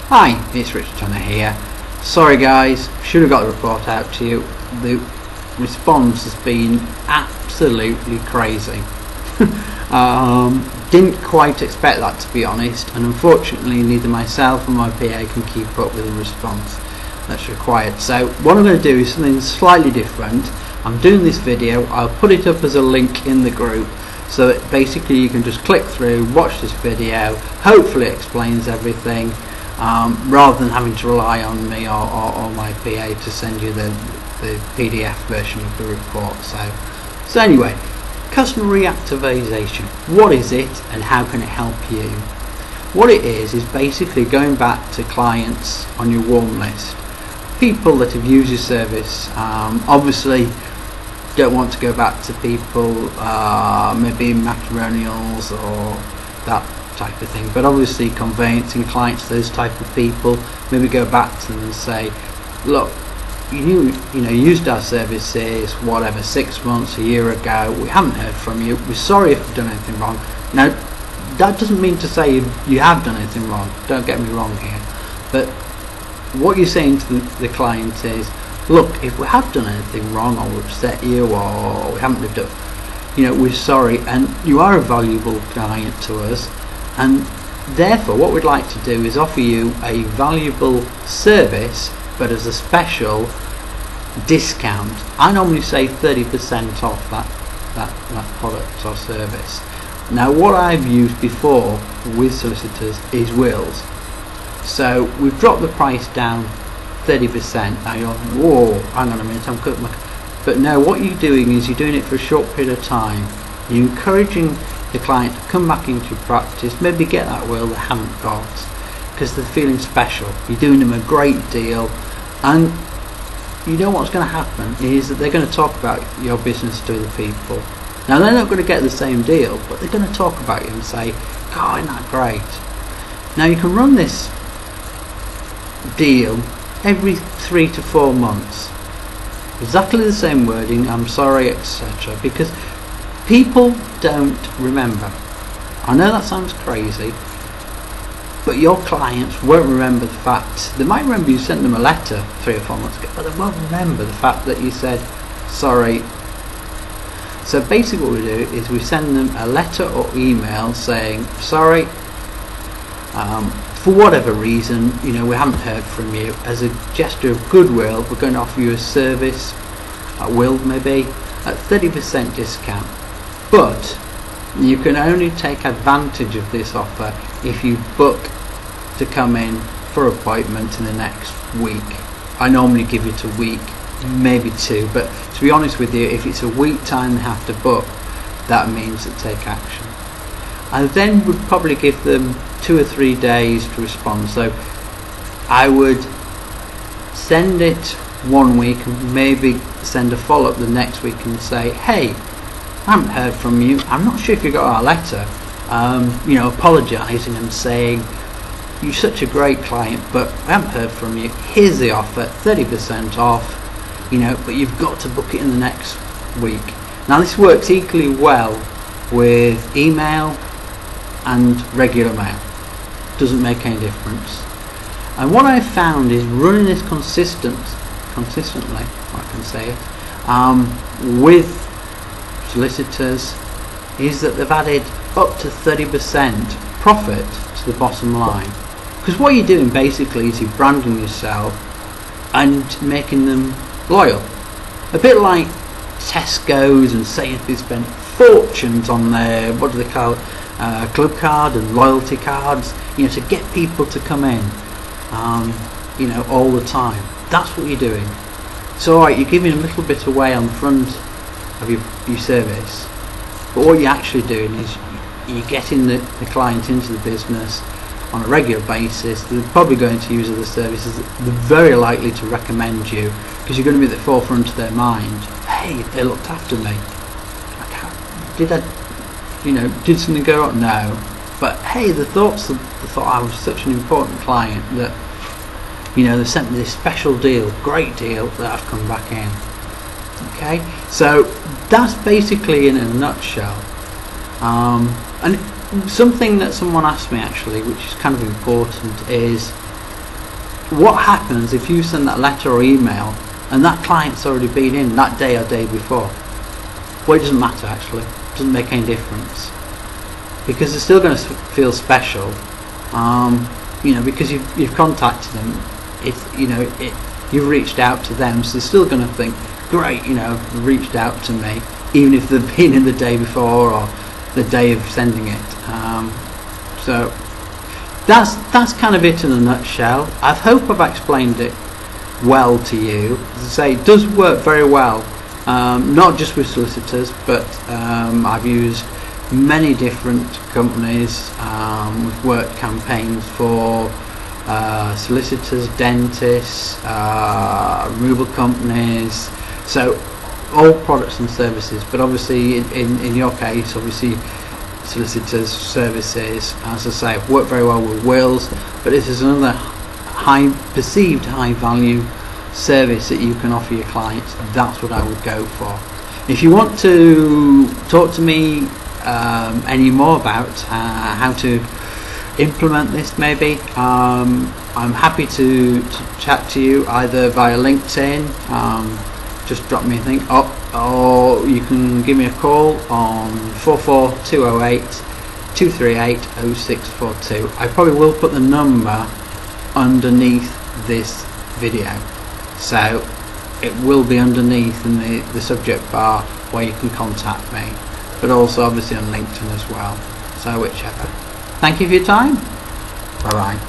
Hi, it's Richard Turner here. Sorry guys, should have got the report out to you. The response has been absolutely crazy. Didn't quite expect that, to be honest, and unfortunately neither myself or my PA can keep up with the response that's required. So what I'm going to do is something slightly different. I'm doing this video, I'll put it up as a link in the group so that basically you can just click through, watch this video, hopefully it explains everything, rather than having to rely on me or my PA to send you the PDF version of the report. So anyway, customer reactivation, what is it and how can it help you? What it is basically going back to clients on your warm list, people that have used your service. Obviously don't want to go back to people maybe matrimonials or that type of thing, but obviously conveyancing clients, those type of people, maybe go back to them and say, look, you used our services whatever 6 months, a year ago, we haven't heard from you, we're sorry if you've done anything wrong. Now that doesn't mean to say you have done anything wrong, don't get me wrong here, but what you're saying to the client is, look, if we have done anything wrong or we've upset you or we haven't lived up, we're sorry, and you are a valuable client to us, and therefore what we'd like to do is offer you a valuable service but as a special discount. I normally say 30% off that product or service. Now what I've used before with solicitors is wills. So we've dropped the price down 30%. Now you're, whoa, hang on a minute, I'm cutting my... But no, what you're doing is you're doing it for a short period of time. You're encouraging the client to come back into your practice, maybe get that will they haven't got, because they're feeling special. You're doing them a great deal, and you know what's going to happen is that they're going to talk about your business to other people. Now they're not going to get the same deal, but they're going to talk about you and say, God, isn't that great? Now you can run this deal every 3 to 4 months, exactly the same wording, I'm sorry, etc., because people don't remember. I know that sounds crazy, but your clients won't remember the fact. They might remember you sent them a letter 3 or 4 months ago, but they won't remember the fact that you said sorry. So basically what we do is we send them a letter or email saying sorry, for whatever reason, we haven't heard from you. As a gesture of goodwill, we're going to offer you a service, a will maybe, at 30% discount. But you can only take advantage of this offer if you book to come in for appointment in the next week. I normally give it a week, maybe 2, but to be honest with you, if it's a week time they have to book, that means to take action. I then would probably give them 2 or 3 days to respond. So I would send it 1 week and maybe send a follow-up the next week and say, hey, I haven't heard from you, I'm not sure if you got our letter, apologising and saying you're such a great client but I haven't heard from you, here's the offer, 30% off, but you've got to book it in the next week. Now this works equally well with email and regular mail, doesn't make any difference. And what I've found is running this consistently, I can say it, with solicitors, is that they've added up to 30% profit to the bottom line. Because what you're doing basically is you're branding yourself and making them loyal. A bit like Tesco's and Sainsbury's spend fortunes on their, what do they call it, club card and loyalty cards, to get people to come in, all the time. That's what you're doing. So alright, you're giving a little bit away on the front of your service, but what you're actually doing is you're getting the client into the business on a regular basis. They're probably going to use other services, they're very likely to recommend you because you're going to be at the forefront of their mind. Hey, they looked after me, did something go wrong? No, but hey, they thought I was such an important client that they sent me this special deal, great deal, that I've come back in. Okay, so that's basically in a nutshell. And something that someone asked me actually, which is kind of important, is what happens if you send that letter or email and that client's already been in that day or day before? Well, it doesn't matter actually. It doesn't make any difference, because they're still going to feel special. Because you've contacted them. You've reached out to them, so they're still going to think, great, reached out to me, even if they've been in the day before or the day of sending it. So that's kind of it in a nutshell. I hope I've explained it well to you. As I say, it does work very well, not just with solicitors, but I've used many different companies. We've worked campaigns for solicitors, dentists, removal companies, so all products and services. But obviously in your case, obviously solicitors, services, as I say, work very well with wills, but this is another perceived high value service that you can offer your clients. That's what I would go for. If you want to talk to me any more about how to implement this, maybe I'm happy to chat to you either via LinkedIn. Just drop me a thing up, or you can give me a call on 44208 238 0642. I probably will put the number underneath this video, so it will be underneath in the subject bar where you can contact me, but also obviously on LinkedIn as well, so whichever. Thank you for your time. Bye bye.